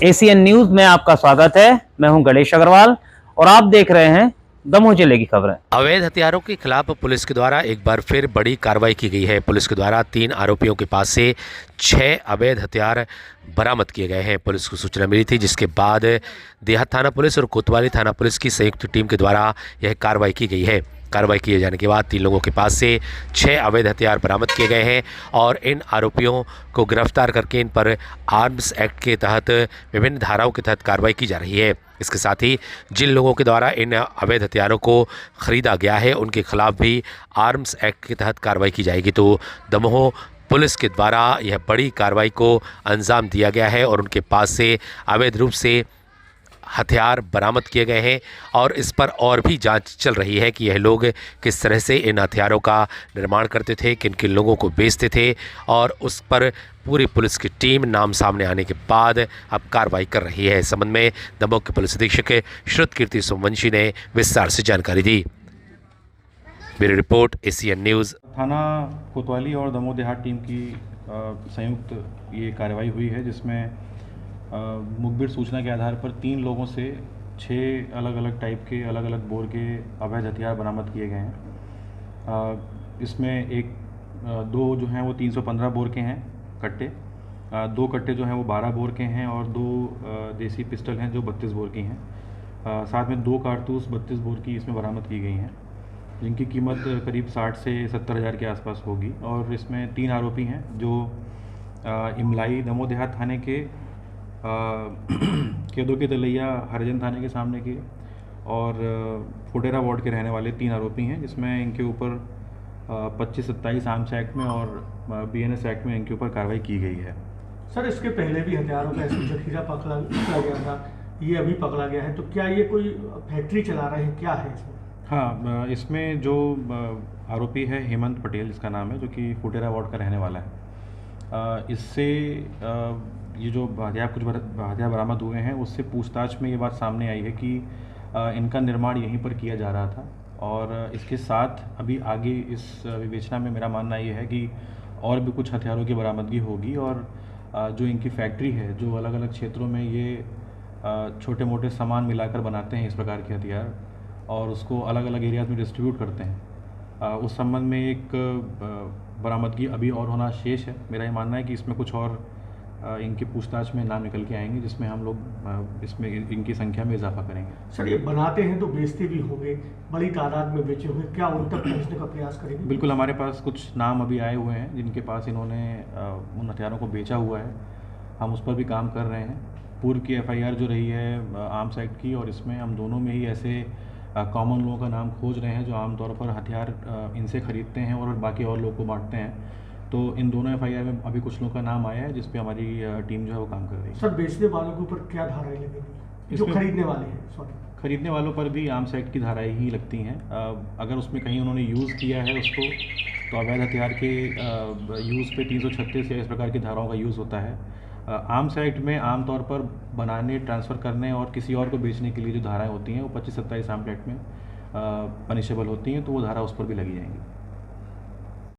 ACN news में आपका स्वागत है। मैं हूं गणेश अग्रवाल और आप देख रहे हैं दमोह जिले की खबरें। अवैध हथियारों के खिलाफ पुलिस के द्वारा एक बार फिर बड़ी कार्रवाई की गई है। पुलिस के द्वारा 3 आरोपियों के पास से 6 अवैध हथियार बरामद किए गए हैं। पुलिस को सूचना मिली थी, जिसके बाद देहात थाना पुलिस और कोतवाली थाना पुलिस की संयुक्त टीम के द्वारा यह कार्रवाई की गई है। कार्रवाई किए जाने के बाद 3 लोगों के पास से 6 अवैध हथियार बरामद किए गए हैं और इन आरोपियों को गिरफ्तार करके इन पर आर्म्स एक्ट के तहत विभिन्न धाराओं के तहत कार्रवाई की जा रही है। इसके साथ ही जिन लोगों के द्वारा इन अवैध हथियारों को खरीदा गया है उनके खिलाफ भी आर्म्स एक्ट के तहत कार्रवाई की जाएगी। तो दमोह पुलिस के द्वारा यह बड़ी कार्रवाई को अंजाम दिया गया है और उनके पास से अवैध रूप से हथियार बरामद किए गए हैं और इस पर और भी जांच चल रही है कि यह लोग किस तरह से इन हथियारों का निर्माण करते थे, किन किन लोगों को बेचते थे, और उस पर पूरी पुलिस की टीम नाम सामने आने के बाद अब कार्रवाई कर रही है। इस संबंध में दमोह के पुलिस अधीक्षक श्रुत कीर्ति सोमवंशी ने विस्तार से जानकारी दी। Bureau report, ACN news. थाना कोतवाली और दमोह देहात टीम की संयुक्त ये कार्रवाई हुई है, जिसमें मुखबिर सूचना के आधार पर 3 लोगों से 6 अलग अलग टाइप के अलग अलग बोर के अवैध हथियार बरामद किए गए हैं। इसमें दो जो हैं वो 315 बोर के हैं कट्टे, 2 कट्टे जो हैं वो 12 बोर के हैं और 2 देसी पिस्टल हैं जो 32 बोर की हैं। साथ में 2 कारतूस 32 बोर की इसमें बरामद की गई हैं, जिनकी कीमत करीब 60 से 70 हज़ार के आसपास होगी। और इसमें 3 आरोपी हैं जो इमलाई दमोह देहात थाने के केदो के तलैया हरिजन थाने के सामने के और फुटेरा वार्ड के रहने वाले 3 आरोपी हैं, जिसमें इनके ऊपर 25-27 आर्म्स एक्ट में और बीएनएस एक्ट में इनके ऊपर कार्रवाई की गई है। सर, इसके पहले भी हथियारों का ऐसा जखीरा पकड़ा गया था, ये अभी पकड़ा गया है, तो क्या ये कोई फैक्ट्री चला रहे हैं, क्या है इसमें? हाँ, इसमें जो आरोपी है हेमंत पटेल इसका नाम है, जो कि फुटेरा वार्ड का रहने वाला है। इससे ये जो हथियार बरामद हुए हैं उससे पूछताछ में ये बात सामने आई है कि इनका निर्माण यहीं पर किया जा रहा था। और इसके साथ अभी आगे इस विवेचना में मेरा मानना ये है कि और भी कुछ हथियारों की बरामदगी होगी और जो इनकी फैक्ट्री है, जो अलग अलग क्षेत्रों में ये छोटे मोटे सामान मिलाकर बनाते हैं इस प्रकार के हथियार और उसको अलग अलग एरियाज़ में डिस्ट्रीब्यूट करते हैं, उस संबंध में एक बरामदगी अभी और होना शेष है। मेरा ये मानना है कि इसमें कुछ और इनकी पूछताछ में नाम निकल के आएंगे, जिसमें हम लोग इसमें इनकी संख्या में इजाफा करेंगे। सर, ये बनाते हैं तो बेचते भी होंगे, बड़ी तादाद में बेचे हुए, क्या उन तक पहुँचने का प्रयास करेंगे? बिल्कुल, हमारे पास कुछ नाम अभी आए हुए हैं जिनके पास इन्होंने उन हथियारों को बेचा हुआ है। हम उस पर भी काम कर रहे हैं। पूर्व की एफआईआर जो रही है आर्म्स एक्ट की, और इसमें हम दोनों में ही ऐसे कॉमन लोगों का नाम खोज रहे हैं जो आमतौर पर हथियार इनसे खरीदते हैं और बाकी और लोगों को बांटते हैं। तो इन दोनों एफआईआर में अभी कुछ लोगों का नाम आया है, जिस पे हमारी टीम जो है वो काम कर रही है। सर, बेचने वालों के ऊपर क्या धाराएं लगेंगी? जो खरीदने वाले हैं, सॉरी, खरीदने वालों पर भी आर्म्स एक्ट की धाराएं ही लगती हैं। अगर उसमें कहीं उन्होंने यूज़ किया है उसको, तो अवैध हथियार के यूज़ पे 336 या इस प्रकार की धाराओं का यूज़ होता है। आर्म्स एक्ट में आमतौर पर बनाने, ट्रांसफ़र करने और किसी और को बेचने के लिए जो धाराएँ होती हैं वो 25-27 आर्म्स एक्ट में पनिशेबल होती हैं, तो वो धारा उस पर भी लगी जाएंगी।